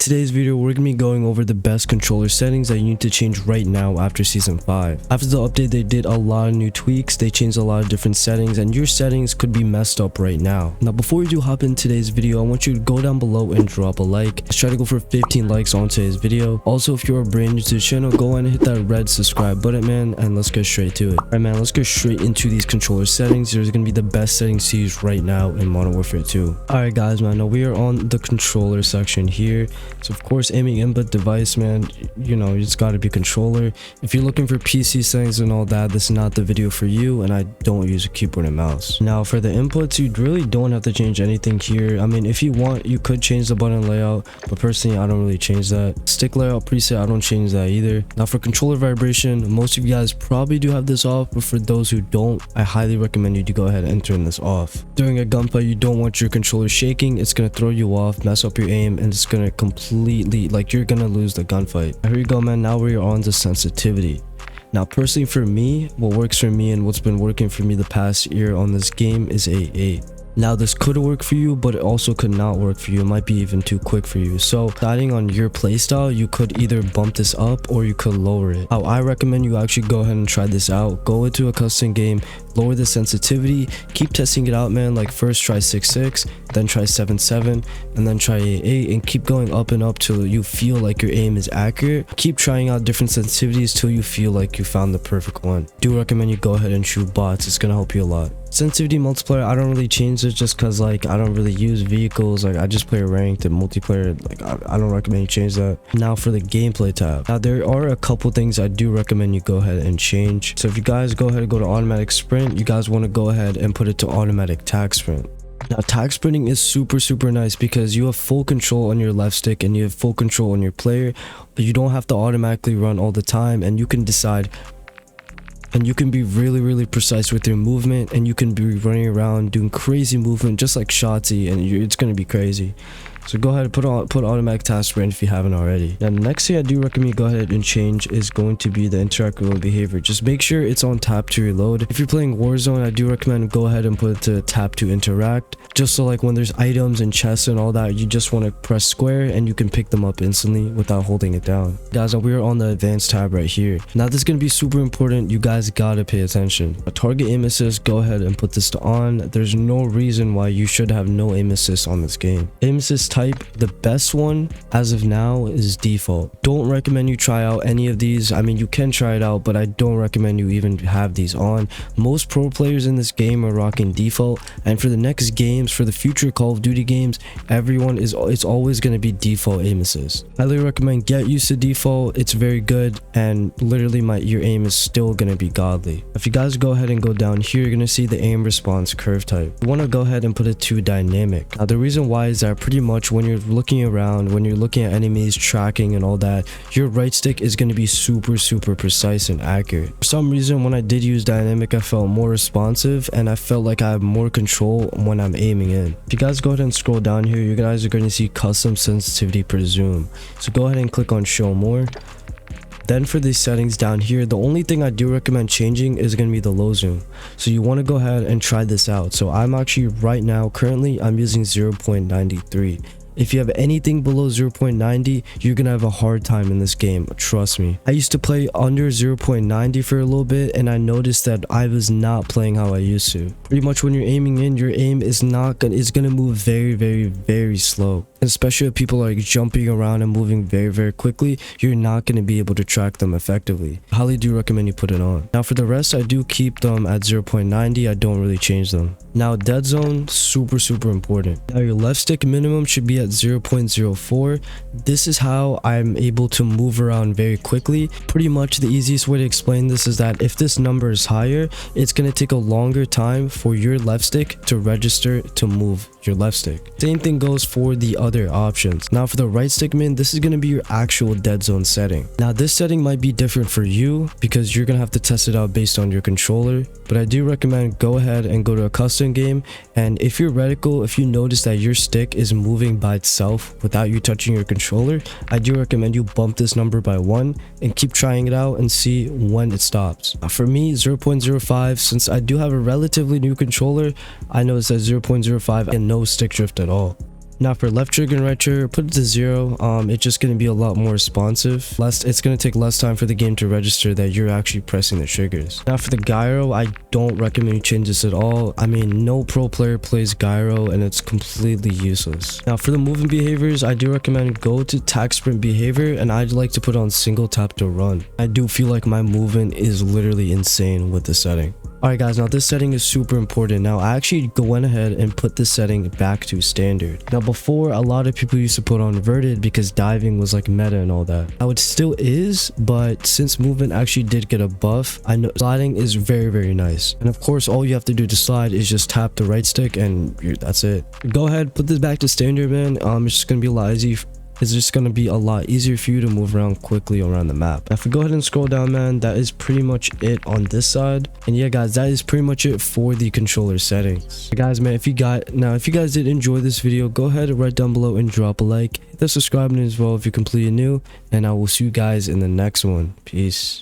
today's video, we're gonna be going over the best controller settings that you need to change right now after season 5. After the update, they did a lot of new tweaks, they changed a lot of different settings, and your settings could be messed up right now. Now before we do hop in today's video, I want you to go down below and drop a like. Let's try to go for 15 likes on today's video. Also, if you're brand new to the channel, go ahead and hit that red subscribe button, man, and let's get straight to it. Alright man, let's go straight into these controller settings. There's gonna be the best settings to use right now in Modern Warfare 2. Alright guys, man, now we are on the controller section here. So of course, aiming input device, man, you know, it's got to be controller. If you're looking for PC settings and all that, this is not the video for you, and I don't use a keyboard and mouse. Now for the inputs, you really don't have to change anything here. I mean, if you want, you could change the button layout, but personally I don't really change that. Stick layout preset, I don't change that either. Now for controller vibration, most of you guys probably do have this off, but for those who don't, I highly recommend you to go ahead and turn this off. During a gunfight, you don't want your controller shaking. It's gonna throw you off, mess up your aim, and it's gonna completely, like, you're gonna lose the gunfight. Here you go, man. Now we're on to sensitivity. Now personally for me, what works for me and what's been working for me the past year on this game is A8. Now this could work for you, but it also could not work for you. It might be even too quick for you. So depending on your playstyle, you could either bump this up or you could lower it. How I recommend you actually go ahead and try this out. Go into a custom game, lower the sensitivity, keep testing it out, man. Like first try 6.6, then try 7.7, and then try 8.8, and keep going up and up till you feel like your aim is accurate. Keep trying out different sensitivities till you feel like you found the perfect one. Do recommend you go ahead and shoot bots. It's gonna help you a lot. Sensitivity multiplayer, I don't really change it just because, like, I don't really use vehicles. Like, I just play ranked and multiplayer. Like, I don't recommend you change that. Now for the gameplay tab. Now there are a couple things I do recommend you go ahead and change. So if you guys go ahead and go to automatic sprint, you guys want to go ahead and put it to automatic tag sprint. Now tag sprinting is super nice because you have full control on your left stick and you have full control on your player, but you don't have to automatically run all the time, and you can decide, and you can be really precise with your movement, and you can be running around doing crazy movement just like Shotzi, and it's going to be crazy. So go ahead and put automatic task sprint if you haven't already. Now the next thing I do recommend you go ahead and change is going to be the interactive behavior. Just make sure it's on tap to reload. If you're playing Warzone, I do recommend go ahead and put it to tap to interact. Just so like when there's items and chests and all that, you just want to press square and you can pick them up instantly without holding it down. Guys, we are on the advanced tab right here. Now this is going to be super important. You guys gotta pay attention. A target aim assist, go ahead and put this to on. There's no reason why you should have no aim assist on this game. Aim assist type, the best one as of now is default. Don't recommend you try out any of these. I mean, you can try it out, but I don't recommend you even have these on. Most pro players in this game are rocking default, and for the next games, for the future Call of Duty games, it's always going to be default aim assist. Highly recommend get used to default. It's very good, and literally your aim is still going to be godly. If you guys go ahead and go down here, you're going to see the aim response curve type. You want to go ahead and put it to dynamic. Now the reason why is that pretty much when you're looking around, when you're looking at enemies, tracking and all that, your right stick is going to be super precise and accurate. For some reason, when I did use dynamic, I felt more responsive and I felt like I have more control when I'm aiming in. If you guys go ahead and scroll down here, you guys are going to see custom sensitivity per zoom. So go ahead and click on show more. Then for these settings down here, the only thing I do recommend changing is going to be the low zoom. So you want to go ahead and try this out. So I'm actually right now, currently I'm using 0.93. If you have anything below 0.90, you're gonna have a hard time in this game, trust me. I used to play under 0.90 for a little bit, and I noticed that I was not playing how I used to. Pretty much when you're aiming in, your aim is gonna move very slow. Especially if people are like jumping around and moving very quickly, you're not going to be able to track them effectively. I highly do recommend you put it on. Now for the rest, I do keep them at 0.90. I don't really change them. Now dead zone, super important. Now your left stick minimum should be at 0.04. This is how I'm able to move around very quickly. Pretty much the easiest way to explain this is that if this number is higher, it's going to take a longer time for your left stick to register to move your left stick. Same thing goes for the other options. Now for the right stick min, this is going to be your actual dead zone setting. Now this setting might be different for you because you're going to have to test it out based on your controller, but I do recommend go ahead and go to a custom game, and if you're reticle, if you notice that your stick is moving by itself without you touching your controller, I do recommend you bump this number by 1 and keep trying it out and see when it stops. For me, 0.05, since I do have a relatively new controller, I noticed that 0.05 and no stick drift at all. Now for left trigger and right trigger, put it to 0. It's just going to be a lot more responsive. It's going to take less time for the game to register that you're actually pressing the triggers. Now for the gyro, I don't recommend you change this at all. I mean, no pro player plays gyro and it's completely useless. Now for the movement behaviors, I do recommend go to tag sprint behavior, and I'd like to put on single tap to run. I do feel like my movement is literally insane with this setting. Alright guys, now this setting is super important. Now I actually went ahead and put this setting back to standard. Now before, a lot of people used to put on inverted because diving was like meta and all that. Now it still is, but since movement actually did get a buff, I know sliding is very nice. And of course, all you have to do to slide is just tap the right stick and that's it. Go ahead, put this back to standard, man. It's just gonna be a lot easier. It's just going to be a lot easier for you to move around quickly around the map. Now, if we go ahead and scroll down, man, that is pretty much it on this side. And yeah, guys, that is pretty much it for the controller settings. Guys, man, if you guys did enjoy this video, go ahead and write down below and drop a like. Hit the subscribe button as well if you're completely new. And I will see you guys in the next one. Peace.